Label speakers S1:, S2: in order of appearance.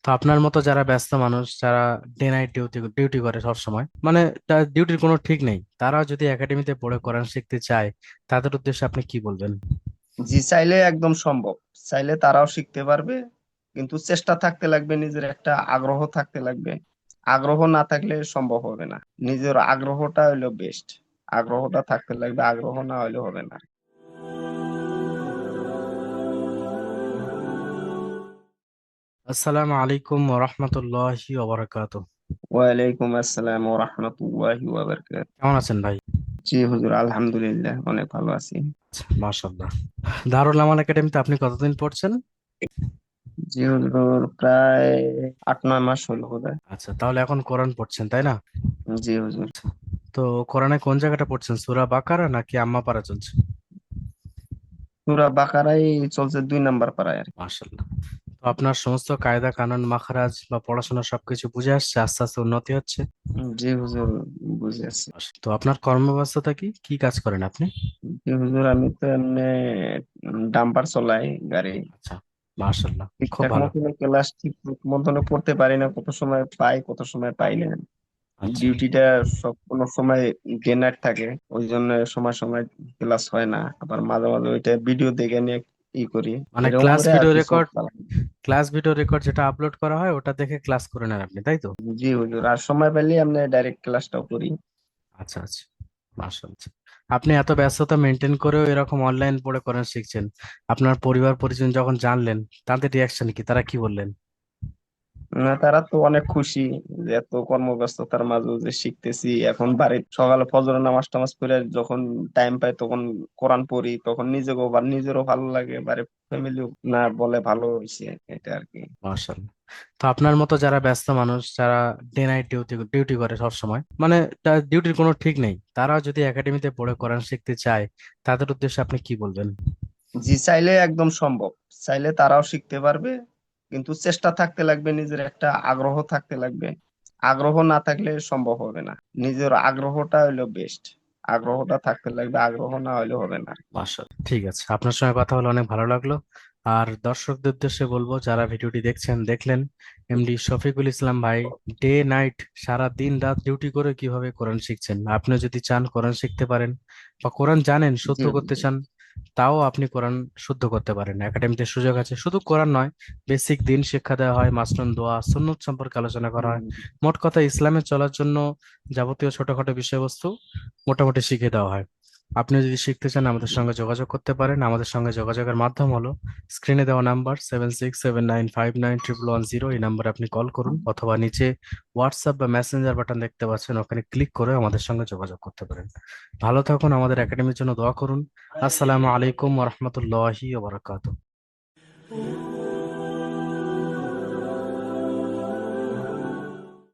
S1: তো আপনার মতো যারা ব্যস্ত মানুষ, যারা ডে নাইট ডিউটি ডিউটি করে সব সময়, মানে তার ডিউটির কোনো ঠিক নেই, তারাও যদি একাডেমিতে পড়ে কোরআন শিখতে চায়, তাদের উদ্দেশ্যে আপনি কি বলবেন?
S2: জি, চাইলে একদম সম্ভব। চাইলে তারাও শিখতে পারবে, কিন্তু চেষ্টা থাকতে লাগবে, নিজের একটা আগ্রহ থাকতে লাগবে। আগ্রহ না থাকলে সম্ভব হবে না। নিজের আগ্রহটা হইলো বেস্ট। আগ্রহটা থাকতে লাগবে, আগ্রহ না হইলে হবে না।
S1: আসসালামু আলাইকুম রহমতুল্লাহি ওবরাকাতু।
S2: ওয়ালাইকুম আসসালাম ওয়া রাহমাতুল্লাহি ওয়া বারাকাতুহু।
S1: কেমন আছেন ভাই?
S2: জি হুজুর, আলহামদুলিল্লাহ অনেক ভালো আছি।
S1: মাশাআল্লাহ। দারুল আমান একাডেমিতে আপনি কতদিন পড়ছেন?
S2: জি হুজুর, প্রায় 8-9 মাস হলো বোধহয়।
S1: আচ্ছা, তাহলে এখন কোরআন পড়ছেন তাই না?
S2: জি হুজুর।
S1: তো কোরআনে কোন জায়গাটা পড়ছেন, সূরা বাকারা নাকি আম্মা পারা চলছে?
S2: সূরা বাকারাই চলছে 2 নাম্বার পারায় আর কি।
S1: মাশাআল্লাহ। তো আপনার সমস্ত কায়দা কানুন মাখরাজ বা পড়াশোনা সবকিছু বুঝে আসছে, আস্তে আস্তে উন্নতি হচ্ছে?
S2: জি হুজুর, বুঝে আছি।
S1: তো আপনার কর্মব্যস্ততা কি, কি কাজ করেন আপনি?
S2: জি হুজুর, আমি তো এমনি ডাম্পার চলাই গাড়ি।
S1: আচ্ছা, মাশাআল্লাহ, খুব
S2: ঠিকঠাক
S1: ভালো।
S2: মতন ক্লাস ঠিক মতন পড়তে পারি না, কত সময় পাই কত সময় পাই না।
S1: আচ্ছা,
S2: ডিউটিটা সব কোনো সময় ডে নাইট থাকে, ওই জন্য সময় সময় ক্লাস হয় না। আবার মাঝে মাঝে ওইটা ভিডিও দেখে নিয়ে ই করি।
S1: মানে
S2: এরকম
S1: ক্লাস
S2: করে আর
S1: ভিডিও
S2: কি
S1: রেকর্ড,
S2: চলতে।
S1: যেটা আপলোড করা হয় ওটা দেখে ক্লাস করে নেন আপনি, তাই তো?
S2: জি হুজুর, আর সময় পেলে আমরা ডাইরেক্ট ক্লাসটাও করি।
S1: আচ্ছা আচ্ছা, মাশাআল্লাহ। আপনি এত ব্যস্ততা মেনটেন করেও এরকম অনলাইন পড়ে কোরআন শিখছেন, আপনার পরিবার পরিজন যখন জানলেন, তাদের রিয়াকশন কি, তারা কি বললেন?
S2: না, তারা তো অনেক খুশি যে এত কর্মব্যস্ততার মাঝেও যে শিখতেছি। এখন বাড়ির সকালে ফজরের নামাজ টামাজ পড়ে যখন টাইম পাই তখন কোরআন পড়ি, তখন নিজেরও ভালো লাগে, বাড়ির ফ্যামিলিও না বলে ভালো হয়েছে, এটা আর কি।
S1: মাশাআল্লাহ। তো আপনার মতো যারা ব্যস্ত মানুষ, যারা ডে নাইট ডিউটি ডিউটি করে সব সময়, মানে তার ডিউটির কোনো ঠিক নেই, তারাও যদি একাডেমিতে পড়ে কোরআন শিখতে চায়, তাদের উদ্দেশ্যে আপনি কি বলবেন?
S2: জি, চাইলে একদম সম্ভব। চাইলে তারাও শিখতে পারবে, কিন্তু চেষ্টা থাকতে লাগবে, নিজের একটা আগ্রহ থাকতে লাগবে। আগ্রহ না থাকলে সম্ভব হবে না। নিজের আগ্রহটা হইলো বেস্ট। আগ্রহটা থাকতে লাগবে, আগ্রহ না হইলে হবে না।
S1: মাশাআল্লাহ, ঠিক আছে, আপনার সঙ্গে কথা বলে অনেক ভালো লাগলো। আর দর্শকদের উদ্দেশ্যে বলবো, যারা ভিডিওটি দেখছেন, দেখলেন এমডি শফিকুল ইসলাম ভাই ডে নাইট সারা দিন রাত ডিউটি করে কিভাবে কোরআন শিখছেন। আপনি যদি চান কোরআন শিখতে পারেন, বা কোরআন জানেন শুদ্ধ
S2: জি
S1: করতে চান, তাও আপনি কোরআন শুদ্ধ করতে পারেন। একাডেমিতে সুযোগ আছে, শুধু কোরআন নয়, বেসিক দিন শিক্ষা দেওয়া হয়, মাসনুন দোয়া সুন্নত সম্পর্কে আলোচনা করা হয়।
S2: হুজুর।
S1: মোট কথা, ইসলামে চলার জন্য যাবতীয় ছোটখাটো বিষয়বস্তু মোটামুটি শিখিয়ে দেওয়া হয়। আপনি যদি শিখতে চান, আমাদের সঙ্গে যোগাযোগ করতে পারেন। আমাদের সঙ্গে যোগাযোগের মাধ্যম হলো স্ক্রিনে দেওয়া নাম্বার 7679591110। এই নাম্বারে আপনি কল করুন, অথবা নিচে হোয়াটসঅ্যাপ বা মেসেঞ্জার বাটন দেখতে পাচ্ছেন, ওখানে ক্লিক করে আমাদের সঙ্গে যোগাযোগ করতে পারেন। ভালো থাকুন, আমাদের একাডেমির জন্য দোয়া করুন। আসসালামু আলাইকুম রহমতুল্লাহি ওবরাকাতুহ।